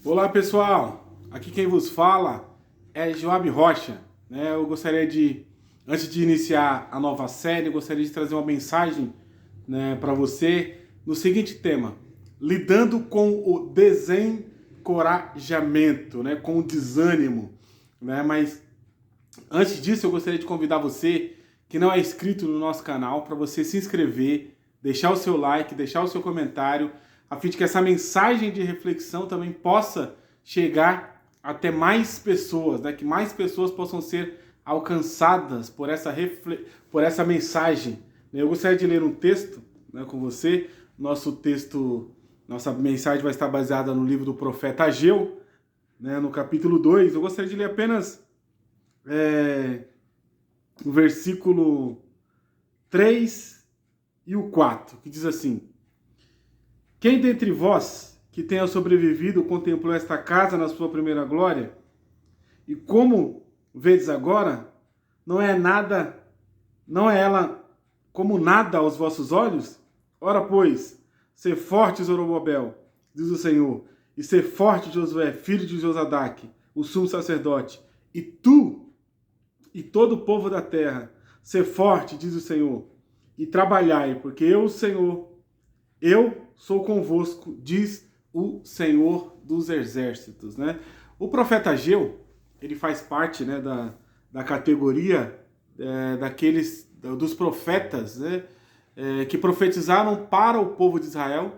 Olá pessoal, aqui quem vos fala é Joab Rocha. Eu gostaria de, antes de iniciar a nova série, eu gostaria de trazer uma mensagem para você no seguinte tema: lidando com o desencorajamento, com o desânimo. Mas antes disso, eu gostaria de convidar você que não é inscrito no nosso canal para você se inscrever, deixar o seu like, deixar o seu comentário, a fim de que essa mensagem de reflexão também possa chegar até mais pessoas, que mais pessoas possam ser alcançadas por essa mensagem. Eu gostaria de ler um texto com você. Nossa mensagem vai estar baseada no livro do profeta Ageu, no capítulo 2. Eu gostaria de ler apenas o versículo 3 e o 4, que diz assim: Quem dentre vós que tenha sobrevivido contemplou esta casa na sua primeira glória? E como vedes agora, não é ela como nada aos vossos olhos? Ora, pois, sê forte, Zorobabel, diz o Senhor, e sê forte, Josué, filho de Josadaque, o sumo sacerdote, e tu e todo o povo da terra, sê forte, diz o Senhor, e trabalhai, porque eu, Senhor, eu sou convosco, diz o Senhor dos Exércitos. O profeta Ageu, ele faz parte da categoria dos profetas que profetizaram para o povo de Israel,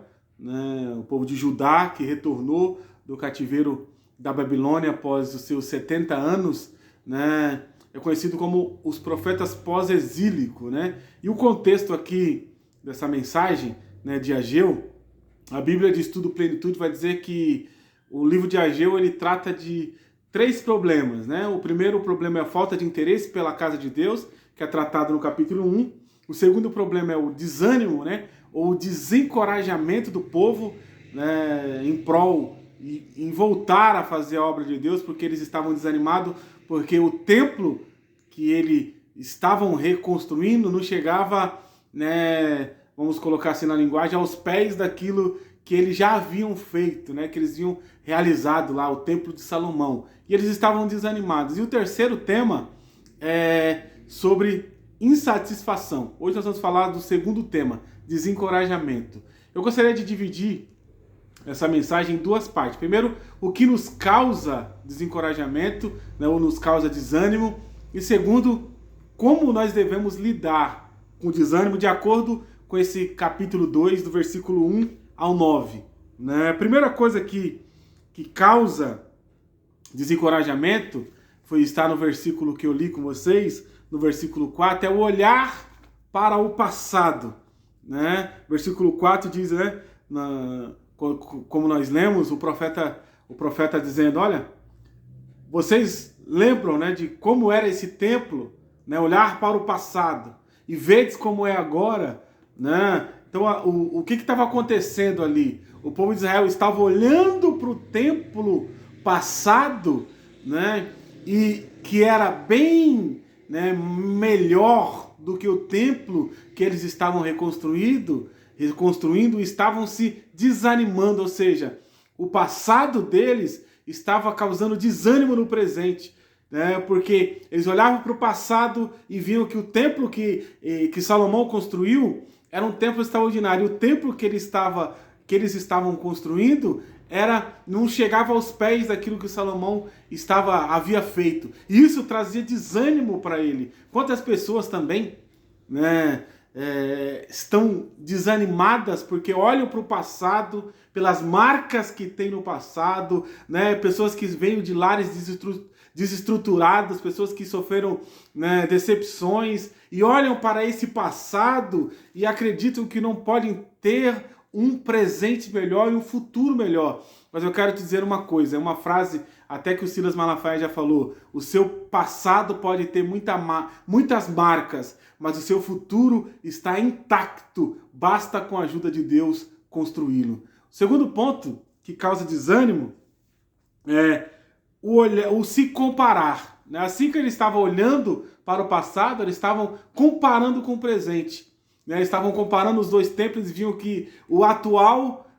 o povo de Judá, que retornou do cativeiro da Babilônia após os seus 70 anos, é conhecido como os profetas pós-exílicos. E o contexto aqui dessa mensagem de Ageu, a Bíblia de Estudo Plenitude vai dizer que o livro de Ageu ele trata de 3 problemas. O primeiro problema é a falta de interesse pela casa de Deus, que é tratado no capítulo 1. O segundo problema é o desânimo, ou o desencorajamento do povo em prol em voltar a fazer a obra de Deus, porque eles estavam desanimados, porque o templo que eles estavam reconstruindo não chegava, vamos colocar assim na linguagem, aos pés daquilo que eles já haviam feito, que eles haviam realizado lá, o Templo de Salomão. E eles estavam desanimados. E o terceiro tema é sobre insatisfação. Hoje nós vamos falar do segundo tema, desencorajamento. Eu gostaria de dividir essa mensagem em 2 partes. Primeiro, o que nos causa desencorajamento, ou nos causa desânimo. E segundo, como nós devemos lidar com o desânimo de acordo com esse capítulo 2, do versículo 1 ao 9. A primeira coisa que causa desencorajamento está no versículo que eu li com vocês, no versículo 4, é o olhar para o passado. Versículo 4 diz, como nós lemos, o profeta dizendo: olha, vocês lembram de como era esse templo, olhar para o passado e vedes como é agora, Então o que estava acontecendo ali? O povo de Israel estava olhando para o templo passado, e que era bem melhor do que o templo que eles estavam reconstruindo, estavam se desanimando, ou seja, o passado deles estava causando desânimo no presente, porque eles olhavam para o passado e viam que o templo que Salomão construiu era um templo extraordinário. O templo que eles estavam construindo não chegava aos pés daquilo que Salomão havia feito. E isso trazia desânimo para ele. Quantas pessoas também estão desanimadas porque olham para o passado, pelas marcas que tem no passado, pessoas que veio de lares desestruturados, pessoas que sofreram decepções e olham para esse passado e acreditam que não podem ter um presente melhor e um futuro melhor. Mas eu quero te dizer uma coisa, é uma frase até que o Silas Malafaia já falou: o seu passado pode ter muitas marcas, mas o seu futuro está intacto, basta com a ajuda de Deus construí-lo. O segundo ponto que causa desânimo é o se comparar. Assim que eles estavam olhando para o passado, eles estavam comparando com o presente. Estavam comparando os 2 templos e viam que o atual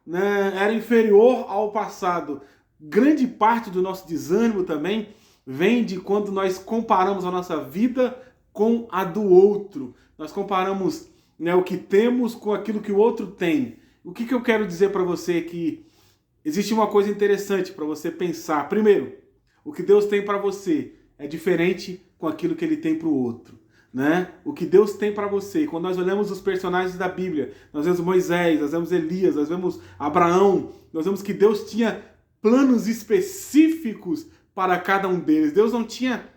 era inferior ao passado. grande parte do nosso desânimo também vem de quando nós comparamos a nossa vida com a do outro. Nós comparamos, né, o que temos com aquilo que o outro tem. O que eu quero dizer para você é que existe uma coisa interessante para você pensar. Primeiro, o que Deus tem para você é diferente com aquilo que Ele tem para o outro. Né? O que Deus tem para você. Quando nós olhamos os personagens da Bíblia, nós vemos Moisés, nós vemos Elias, nós vemos Abraão, nós vemos que Deus tinha planos específicos para cada um deles. Deus não tinha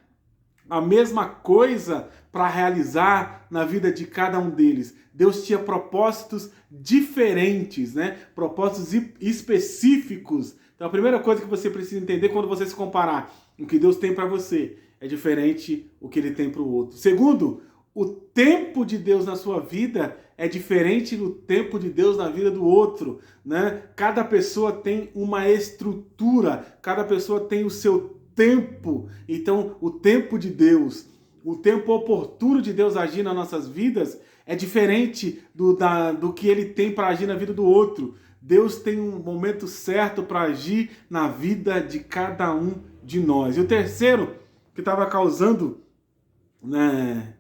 a mesma coisa para realizar na vida de cada um deles. Deus tinha propósitos diferentes, né? Propósitos específicos. Então a primeira coisa que você precisa entender quando você se comparar o que Deus tem para você é diferente o que Ele tem para o outro. Segundo, o tempo de Deus na sua vida é diferente do tempo de Deus na vida do outro, né? Cada pessoa tem uma estrutura, cada pessoa tem o seu tempo. Então, o tempo de Deus, o tempo oportuno de Deus agir nas nossas vidas é diferente do que Ele tem para agir na vida do outro. Deus tem um momento certo para agir na vida de cada um de nós. E o terceiro, que estava causando, né,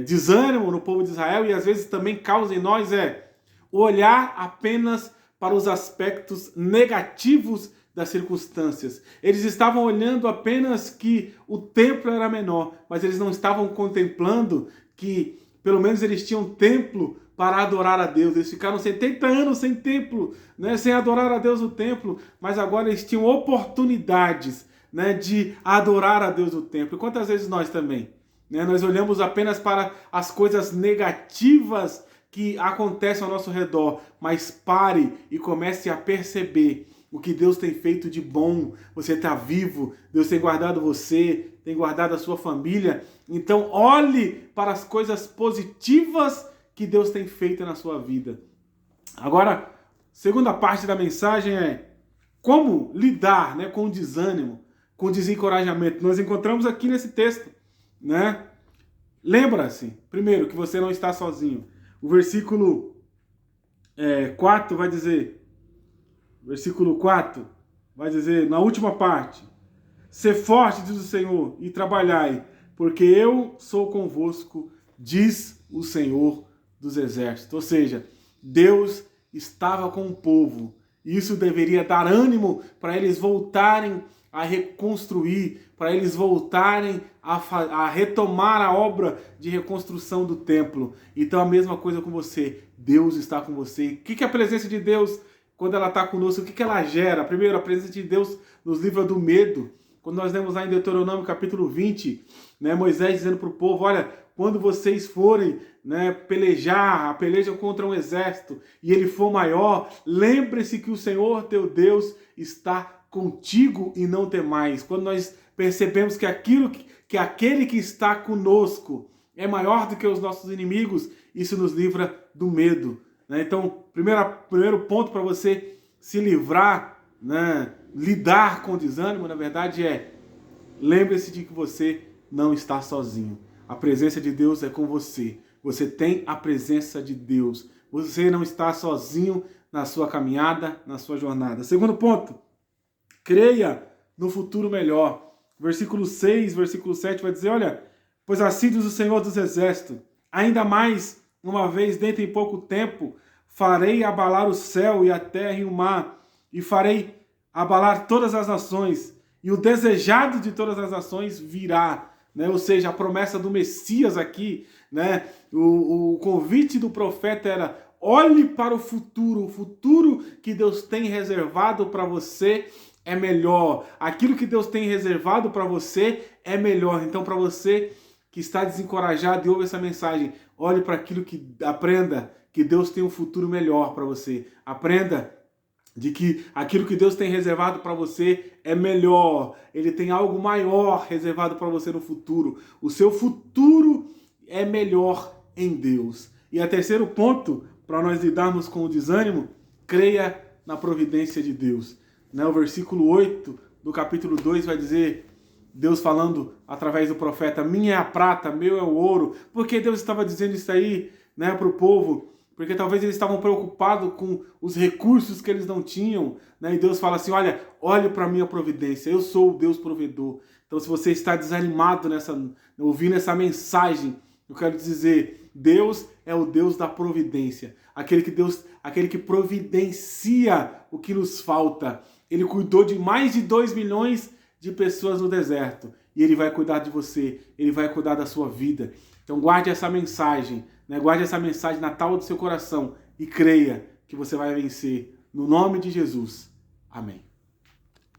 desânimo no povo de Israel e às vezes também causa em nós, é olhar apenas para os aspectos negativos das circunstâncias. Eles estavam olhando apenas que o templo era menor, mas eles não estavam contemplando que pelo menos eles tinham templo para adorar a Deus. Eles ficaram 70 anos sem templo, né, sem adorar a Deus no templo, mas agora eles tinham oportunidades, né, de adorar a Deus no templo. E quantas vezes nós também, né, nós olhamos apenas para as coisas negativas que acontecem ao nosso redor, mas pare e comece a perceber o que Deus tem feito de bom. Você está vivo, Deus tem guardado você, tem guardado a sua família. Então olhe para as coisas positivas que Deus tem feito na sua vida. Agora, segunda parte da mensagem é como lidar, né, com o desânimo, com o desencorajamento. Nós encontramos aqui nesse texto, né? Lembra-se, primeiro, que você não está sozinho. O versículo 4 vai dizer, versículo 4 vai dizer, na última parte, ser forte, diz o Senhor, e trabalhai, porque eu sou convosco, diz o Senhor dos Exércitos. Ou seja, Deus estava com o povo. Isso deveria dar ânimo para eles voltarem a reconstruir, para eles voltarem a retomar a obra de reconstrução do templo. Então a mesma coisa com você. Deus está com você. O que é a presença de Deus quando ela está conosco? O que ela gera? Primeiro, a presença de Deus nos livra do medo. Quando nós lemos lá em Deuteronômio capítulo 20, né, Moisés dizendo para o povo, olha, quando vocês forem, né, pelejar contra um exército e ele for maior, lembre-se que o Senhor teu Deus está contigo e não temais. Quando nós percebemos que aquele que está conosco é maior do que os nossos inimigos, isso nos livra do medo, né? Então, primeiro ponto para você se livrar, né, lidar com o desânimo, na verdade, lembre-se de que você não está sozinho. A presença de Deus é com você. Você tem a presença de Deus. Você não está sozinho na sua caminhada, na sua jornada. Segundo ponto, creia no futuro melhor. Versículo 6, versículo 7 vai dizer, olha, pois assim diz o Senhor dos Exércitos, ainda mais uma vez dentro em pouco tempo, farei abalar o céu e a terra e o mar, e farei abalar todas as nações, e o desejado de todas as nações virá. Né? Ou seja, a promessa do Messias aqui, né? O convite do profeta era, olhe para o futuro que Deus tem reservado para você é melhor. Aquilo que Deus tem reservado para você é melhor. Então, para você que está desencorajado e ouve essa mensagem, olhe para aquilo aprenda que Deus tem um futuro melhor para você. Aprenda de que aquilo que Deus tem reservado para você é melhor. Ele tem algo maior reservado para você no futuro. O seu futuro é melhor em Deus. E o terceiro ponto, para nós lidarmos com o desânimo, creia na providência de Deus. O versículo 8 do capítulo 2 vai dizer, Deus falando através do profeta, minha é a prata, meu é o ouro. Por que Deus estava dizendo isso aí, né, para o povo? porque talvez eles estavam preocupados com os recursos que eles não tinham, né? E Deus fala assim, olha, olhe para a minha providência, eu sou o Deus provedor. Então se você está desanimado ouvindo essa mensagem, eu quero dizer, Deus é o Deus da providência, aquele que providencia o que nos falta. Ele cuidou de mais de 2 milhões de pessoas no deserto, e Ele vai cuidar de você, Ele vai cuidar da sua vida. Então guarde essa mensagem, né? Guarde essa mensagem na tábua do seu coração e creia que você vai vencer. No nome de Jesus. Amém.